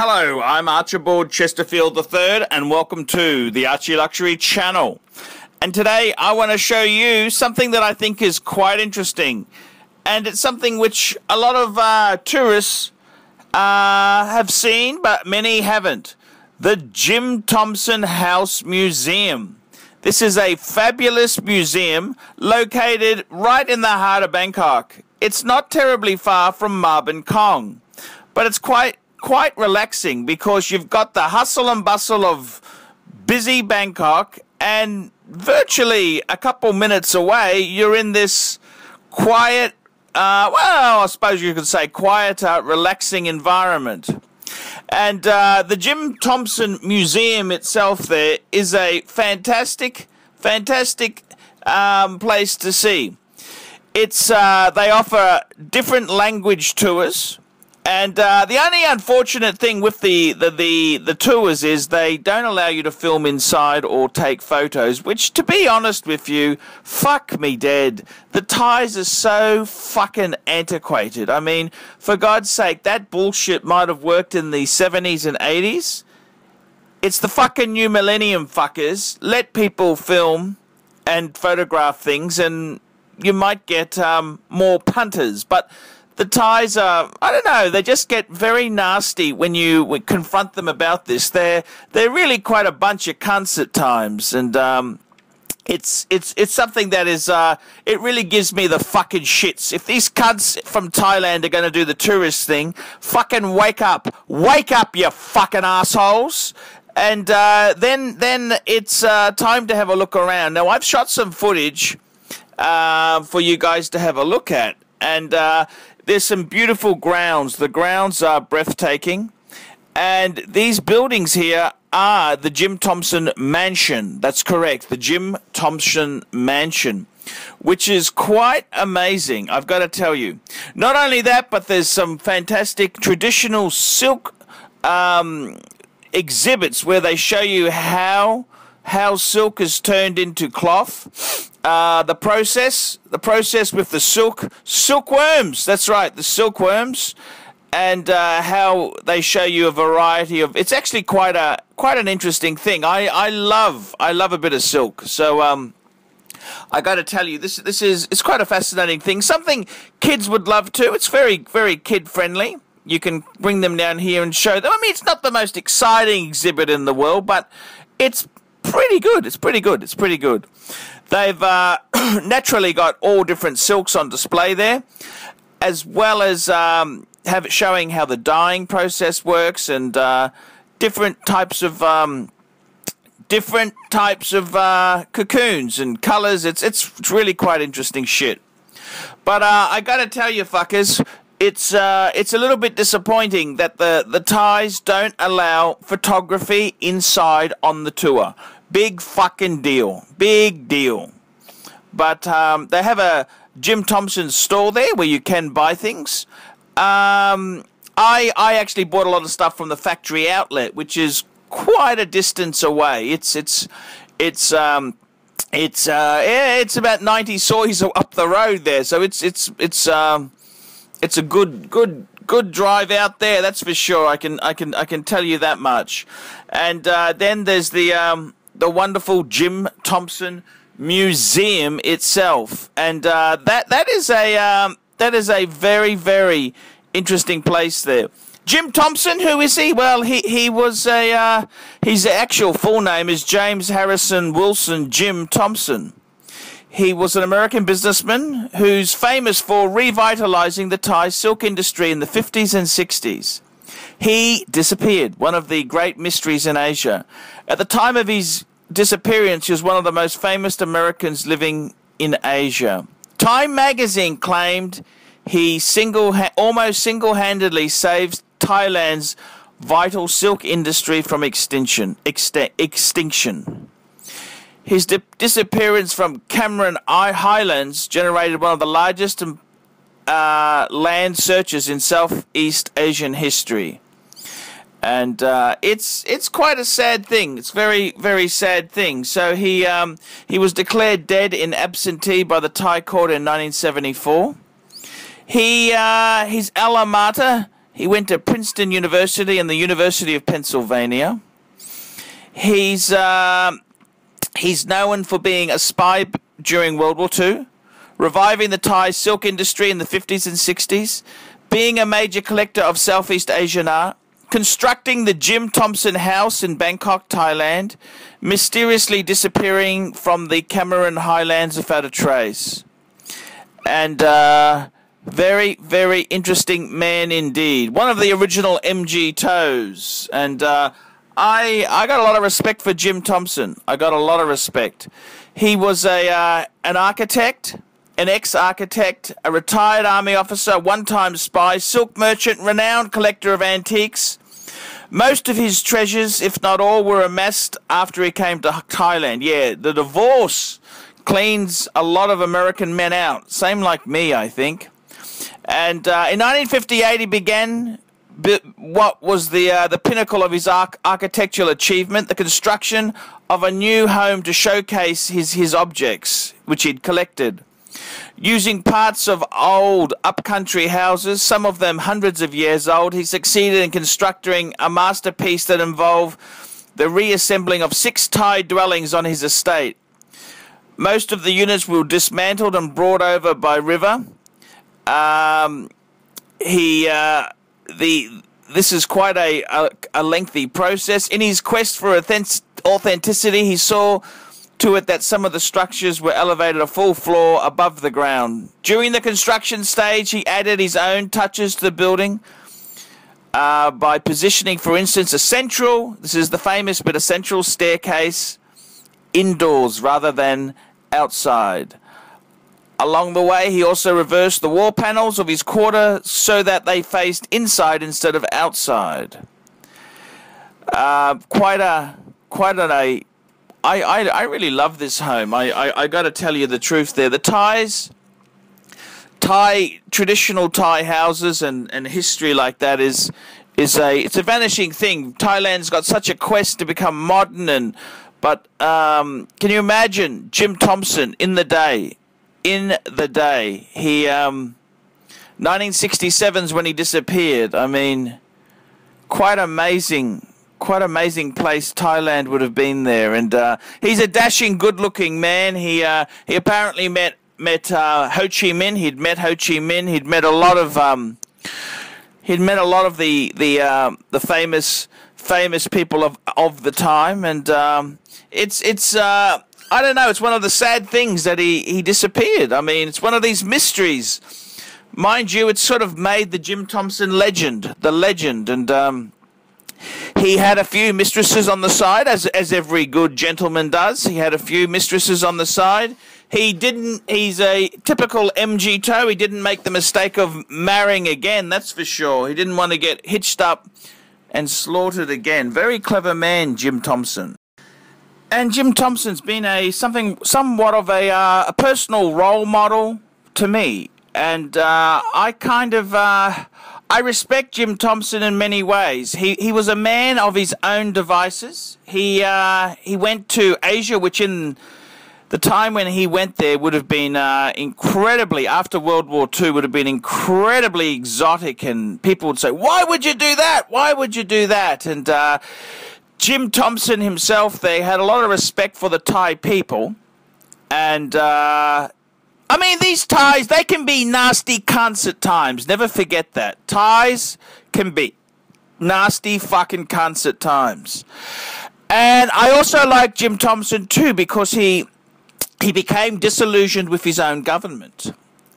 Hello, I'm Archibald Chesterfield III, and welcome to the ArchieLuxury channel. And today I want to show you something that I think is quite interesting, and it's something which a lot of tourists have seen, but many haven't. The Jim Thompson House Museum. This is a fabulous museum located right in the heart of Bangkok. It's not terribly far from Klong, but it's quite relaxing because you've got the hustle and bustle of busy Bangkok, and virtually a couple minutes away you're in this quiet, well, I suppose you could say quieter, relaxing environment. And the Jim Thompson Museum itself there is a fantastic place to see. It's they offer different language tours, and the only unfortunate thing with the tours is they don't allow you to film inside or take photos, which, to be honest with you, fuck me dead. The Thais are so fucking antiquated. I mean, for God's sake, that bullshit might have worked in the 70s and 80s. It's the fucking new millennium, fuckers. Let people film and photograph things, and you might get more punters. But the Thais are, I don't know, they just get very nasty when you confront them about this. They're really quite a bunch of cunts at times, and it's something that is it really gives me the fucking shits. If these cunts from Thailand are going to do the tourist thing, fucking wake up, you fucking assholes. And then it's time to have a look around. Now, I've shot some footage for you guys to have a look at, and there's some beautiful grounds. The grounds are breathtaking, and these buildings here are the Jim Thompson Mansion. That's correct, the Jim Thompson Mansion, which is quite amazing, I've got to tell you. Not only that, but there's some fantastic traditional silk exhibits where they show you how silk is turned into cloth. The process with the silkworms. That's right, the silkworms, and how they show you a variety of. It's actually quite an interesting thing. I love a bit of silk. So I got to tell you, it's quite a fascinating thing. Something kids would love too. It's very kid friendly. You can bring them down here and show them. I mean, it's not the most exciting exhibit in the world, but it's pretty good. It's pretty good. They've naturally got all different silks on display there, as well as have it showing how the dyeing process works, and different types of cocoons and colors. It's really quite interesting shit. But I got to tell you, fuckers, it's a little bit disappointing that the Thais don't allow photography inside on the tour. Big fucking deal. Big deal. But they have a Jim Thompson store there where you can buy things. I actually bought a lot of stuff from the factory outlet, which is quite a distance away. It's about 90 soys up the road there, so it's a good drive out there, that's for sure. I can tell you that much. And then there's the wonderful Jim Thompson Museum itself, and that is a very interesting place there. Jim Thompson, who is he? Well, he was his actual full name is James Harrison Wilson Jim Thompson. He was an American businessman who's famous for revitalizing the Thai silk industry in the 50s and 60s. He disappeared, one of the great mysteries in Asia. At the time of his disappearance, he was one of the most famous Americans living in Asia. Time magazine claimed he almost single-handedly saved Thailand's vital silk industry from extinction. His disappearance from Cameron Highlands generated one of the largest land searches in Southeast Asian history. And it's quite a sad thing. It's very sad thing. So he was declared dead in absentee by the Thai court in 1974. His alma mater He went to Princeton University and the University of Pennsylvania. He's known for being a spy during World War II, reviving the Thai silk industry in the 50s and 60s, being a major collector of Southeast Asian art, constructing the Jim Thompson House in Bangkok, Thailand, mysteriously disappearing from the Cameron Highlands without a trace. And very, very interesting man indeed. One of the original MG Toes. And I got a lot of respect for Jim Thompson. I got a lot of respect. He was an architect, an ex-architect, a retired army officer, one-time spy, silk merchant, renowned collector of antiques. Most of his treasures, if not all, were amassed after he came to Thailand. Yeah, the divorce cleans a lot of American men out. Same like me, I think. And in 1958, he began what was the pinnacle of his architectural achievement, the construction of a new home to showcase his objects, which he'd collected. Using parts of old upcountry houses, some of them hundreds of years old, he succeeded in constructing a masterpiece that involved the reassembling of 6 Thai dwellings on his estate. Most of the units were dismantled and brought over by river. This is quite a lengthy process. In his quest for authenticity, he saw to it that some of the structures were elevated a full floor above the ground. During the construction stage, he added his own touches to the building by positioning, for instance, this is the famous bit, a central staircase indoors rather than outside. Along the way, he also reversed the wall panels of his quarter so that they faced inside instead of outside. I really love this home. I got to tell you the truth there. The traditional Thai houses and history like that it's a vanishing thing. Thailand's got such a quest to become modern, but can you imagine Jim Thompson in the day? He 1967 is when he disappeared. I mean, quite amazing place Thailand would have been there. And he's a dashing, good-looking man. He apparently met Ho Chi Minh. He'd met Ho Chi Minh. He'd met a lot of the famous people of the time. And it's I don't know. It's one of the sad things that he disappeared. I mean, it's one of these mysteries. Mind you, it's sort of made the Jim Thompson legend. And he had a few mistresses on the side, as every good gentleman does. He had a few mistresses on the side. He's a typical MG Toe. He didn't make the mistake of marrying again, that's for sure. He didn't want to get hitched up and slaughtered again. Very clever man, Jim Thompson. And Jim Thompson's been somewhat of a personal role model to me. And I respect Jim Thompson in many ways. He was a man of his own devices. He went to Asia, which in the time when he went there would have been incredibly, after World War II, would have been incredibly exotic. And people would say, why would you do that? Why would you do that? And Jim Thompson himself, they had a lot of respect for the Thai people. And I mean, these Thais, they can be nasty cunts at times. Never forget that. Thais can be nasty fucking cunts at times. And I also like Jim Thompson too, because he became disillusioned with his own government.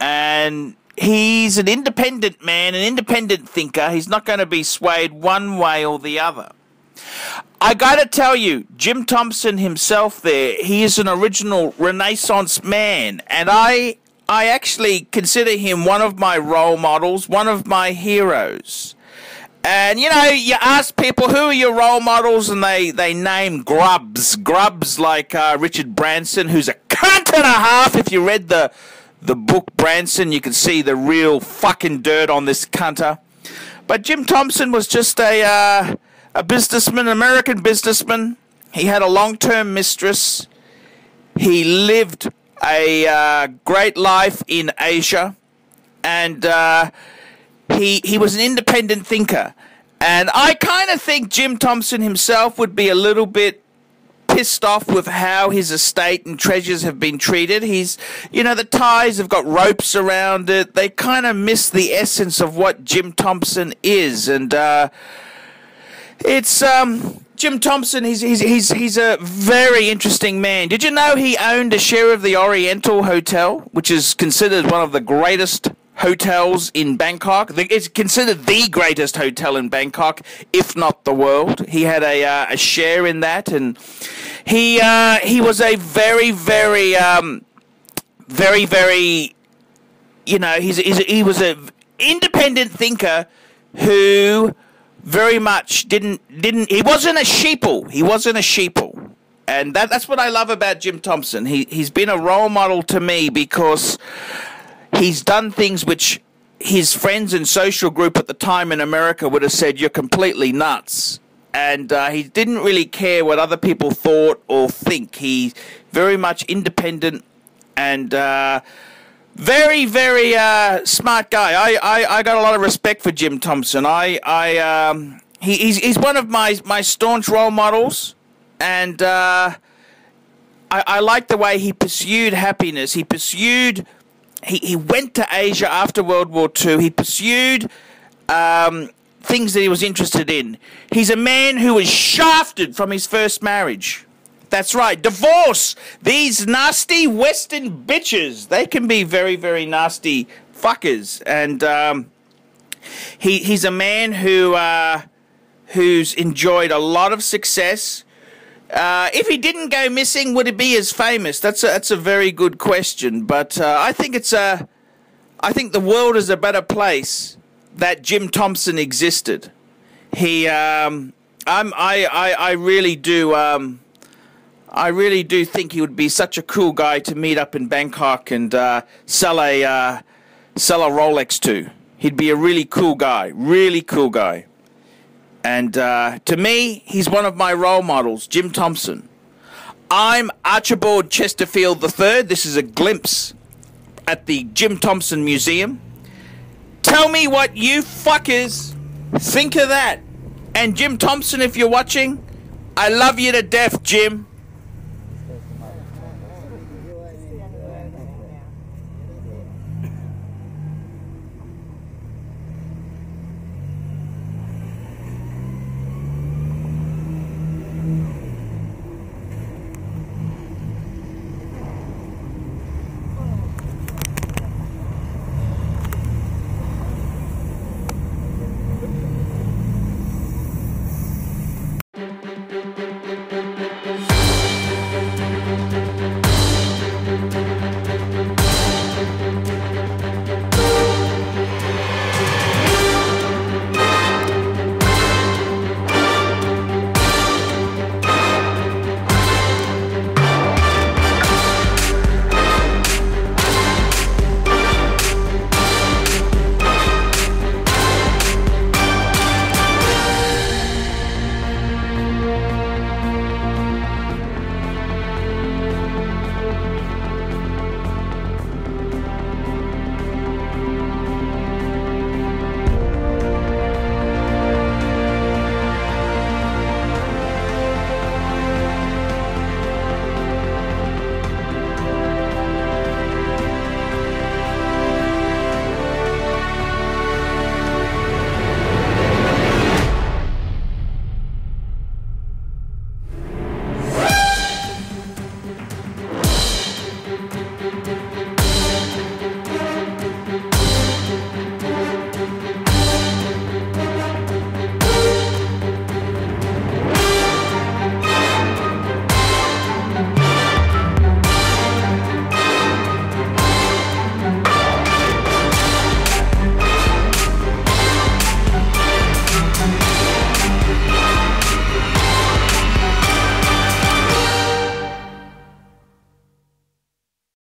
And he's an independent man, an independent thinker. He's not going to be swayed one way or the other. I gotta tell you, Jim Thompson himself there, he is an original Renaissance man, and I actually consider him one of my role models, one of my heroes. And, you know, you ask people, who are your role models, and they name grubs like Richard Branson, who's a cunt and a half. If you read the book Branson, you can see the real fucking dirt on this cunter. But Jim Thompson was just a businessman, American businessman. He had a long-term mistress. He lived a great life in Asia. And he was an independent thinker. And I kind of think Jim Thompson himself would be a little bit pissed off with how his estate and treasures have been treated. He's, the ties have got ropes around it. They kind of miss the essence of what Jim Thompson is. And it's Jim Thompson. He's a very interesting man. Did you know he owned a share of the Oriental Hotel, which is considered one of the greatest hotels in Bangkok? It's considered the greatest hotel in Bangkok, if not the world. He had a share in that, and he was a very he was a independent thinker who very much he wasn't a sheeple. And that's what I love about Jim Thompson. He's been a role model to me because he's done things which his friends and social group at the time in America would have said, you're completely nuts. And he didn't really care what other people thought or think. He's very much independent and very smart guy. I got a lot of respect for Jim Thompson. He's one of my staunch role models, and I like the way he pursued happiness. He went to Asia after World War II. He pursued things that he was interested in. He's a man who was shafted from his first marriage. That's right, divorce. These nasty Western bitches, they can be very, very nasty fuckers. And he's a man who's enjoyed a lot of success. If he didn't go missing, would he be as famous? That's a very good question. But I think the world is a better place that Jim Thompson existed. I really do think he would be such a cool guy to meet up in Bangkok and sell a Rolex to. He'd be a really cool guy. And to me, he's one of my role models, Jim Thompson. I'm Archibald Chesterfield III. This is a glimpse at the Jim Thompson Museum. Tell me what you fuckers think of that. And Jim Thompson, if you're watching, I love you to death, Jim.